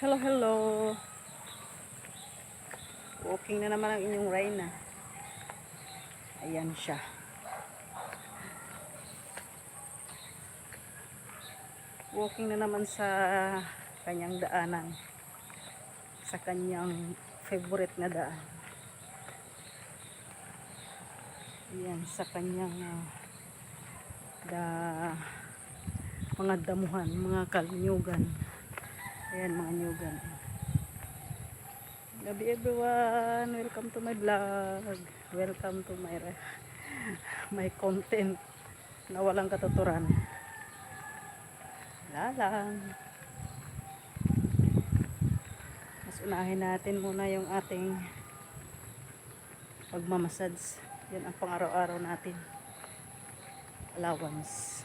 Hello, hello. Walking na naman ang inyong Reyna. Ayan siya. Walking na naman sa kanyang daanan. Sa kanyang favorite na daan. Ayan, sa kanyang mga damuhan, mga kalnyugan. Ayan, mga nyugan. Gabi everyone, welcome to my vlog. Welcome to my content na walang katuturan. Lalang. Mas unahin natin muna yung ating pagmamassage. Yan ang pang-araw-araw natin. Allowance.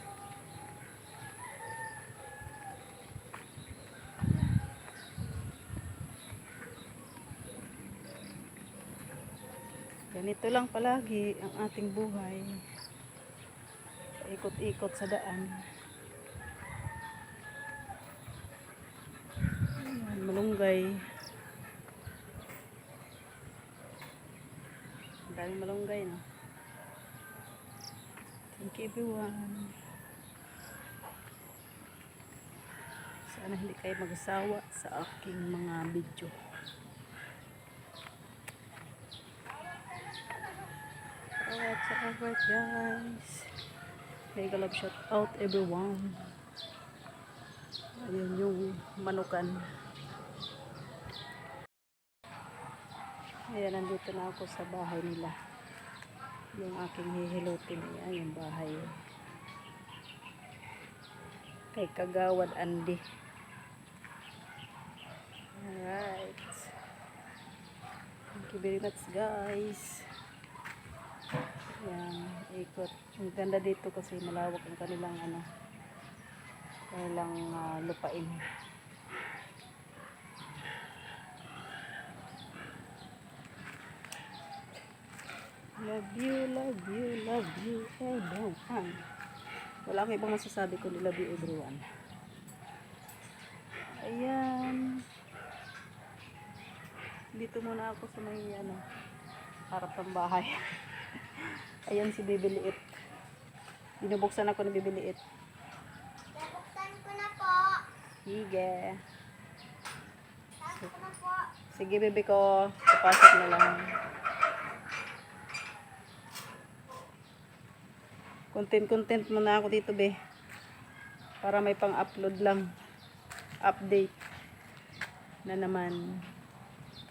Ganito lang palagi ang ating buhay. Ikot-ikot sa daan. Ayan, malunggay. Ang daming malunggay, no? Thank you everyone. Sana hindi kayo magsawa sa aking mga video. Alright guys. Mega love shout out everyone. Ayun yung manukan. Ayan, nandito na ako sa bahay nila. Yung aking hihilutin. Ayan yung bahay. Kay Kagawad Andy. Alright. Thank you very much guys. Ayan, ikot. Ang ganda dito kasi malawak ang kanilang lupain. Love you, love you, love you, everyone. Wala akong ibang masasabi kundi love you everyone. Ayan. Dito muna ako sa may harap ng bahay. Ayan si Bibiliit. Binubuksan ako ni Bibiliit. Bubuksan ko na po. Sige. Bubuksan ko na po. Sige, bebe ko. Papasok na lang. Content muna ako dito, be. Para may pang-upload lang. Update. Na naman.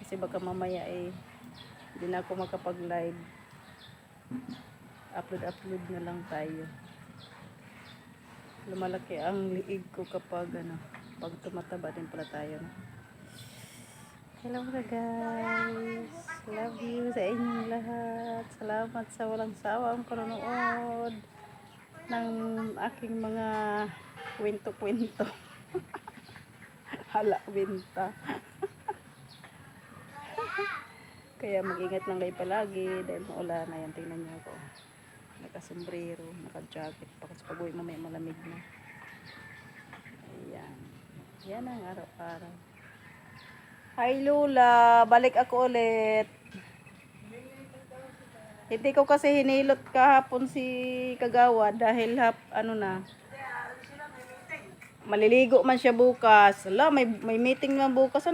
Kasi baka mamaya hindi na ako makapag-live. Upload na lang tayo. Lumalaki ang liig ko kapag pag tumataba din pala tayo. Hello guys. Love you sa inyong lahat. Salamat sa walang sawang panonood ng aking mga kwento-kwento. Hala, winta. Kaya mag-ingat lang kayo palagi dahil maulan na yan. Tingnan nyo ako. Nakasombrero, naka-jacket. Kasi pag-uwi mamaya malamig na. Ayan. Yan ang araw-araw. Hi Lula, balik ako ulit. Hindi ko kasi hinilot kahapon si Kagawad dahil maliligo man siya bukas. Ala, may meeting naman bukas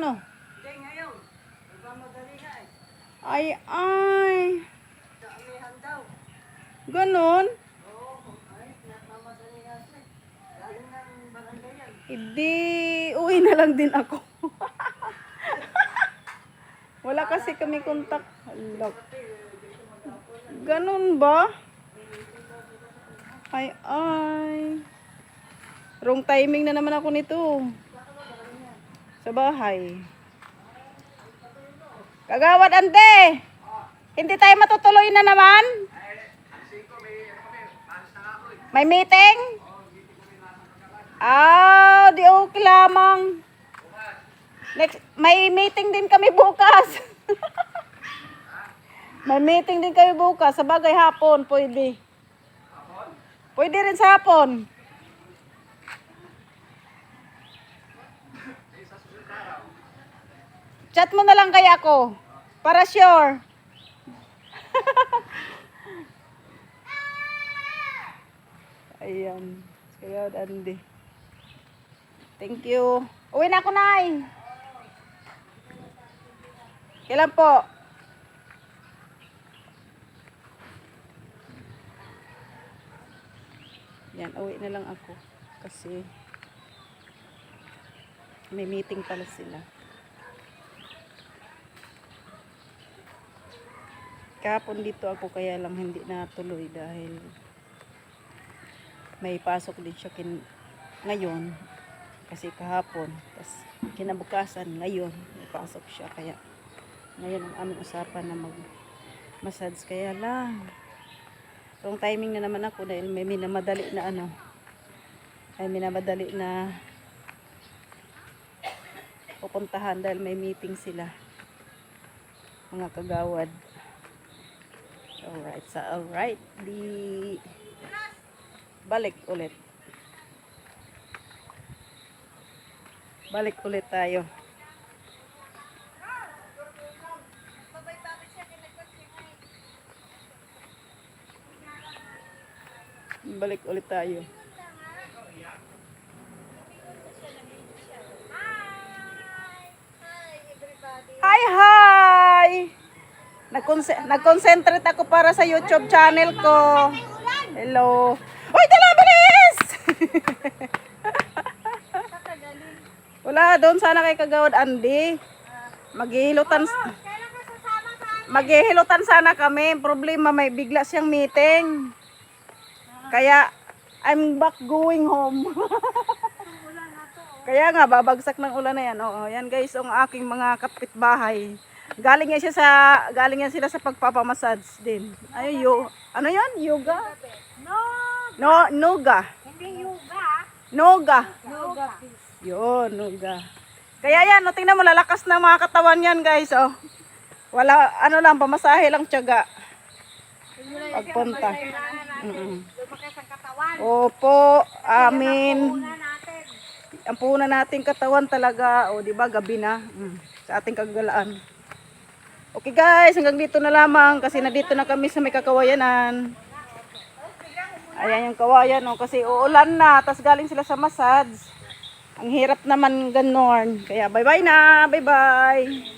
Ay. Ganon? Hindi, uwi na lang din ako. Wala kasi kami kontak. Ganon ba? Ay. Wrong timing na naman ako nito. Sa bahay. Kagawad ante. Hindi tayo matutuloy na naman. May meeting? Di okay lamang. Next, may meeting din kami bukas. May meeting din kami bukas. Sa bagay hapon, pwede. Pwede rin sa hapon. Chat mo na lang kaya ako. Para sure. Ayan. Kaya Andy. Thank you. Uwi na ako, Nay. Kailan po? Yan, uwi na lang ako. Kasi may meeting pala sila. Kahapon dito ako kaya lang hindi natuloy dahil may pasok din siya ngayon. Kasi kahapon. Tapos kinabukasan ngayon may pasok siya. Kaya ngayon ang aming usapan na mag-massage. Kaya lang wrong timing na naman ako dahil may minamadali na pupuntahan dahil may meeting sila mga kagawad. Alright, so alright, balik ulit tayo. Balik ulit tayo. Hi! Nag-concentrate ako para sa YouTube channel ko. Hello. Uy, tala, bilis! Wala, doon sana kay Kagawad Andy. Maghihilutan sana kami. Problema, may bigla siyang meeting. Kaya, I'm back going home. Kaya nga, babagsak ng ulan na yan. Oo, yan guys, ang aking mga kapitbahay. Galing yan sila sa pagpapamassage din. Ano yan? Yoga? Noga. Hindi yoga. Noga. Yoga. Yun, noga. Kaya yan, no, tingnan mo, lalakas na mga katawan yan guys. Oh. Wala, ano lang, pamasahe lang tiyaga. Pagpunta. Lumakas ang katawan. Opo, amin. Ang puhunan natin katawan talaga, o di ba gabi na sa ating kagalaan. Okay guys, hanggang dito na lamang kasi nandito na kami sa may kakawayanan. Ayan yung kawayan, o, kasi uulan na, tas galing sila sa massage. Ang hirap naman ganon. Kaya bye bye na, bye bye.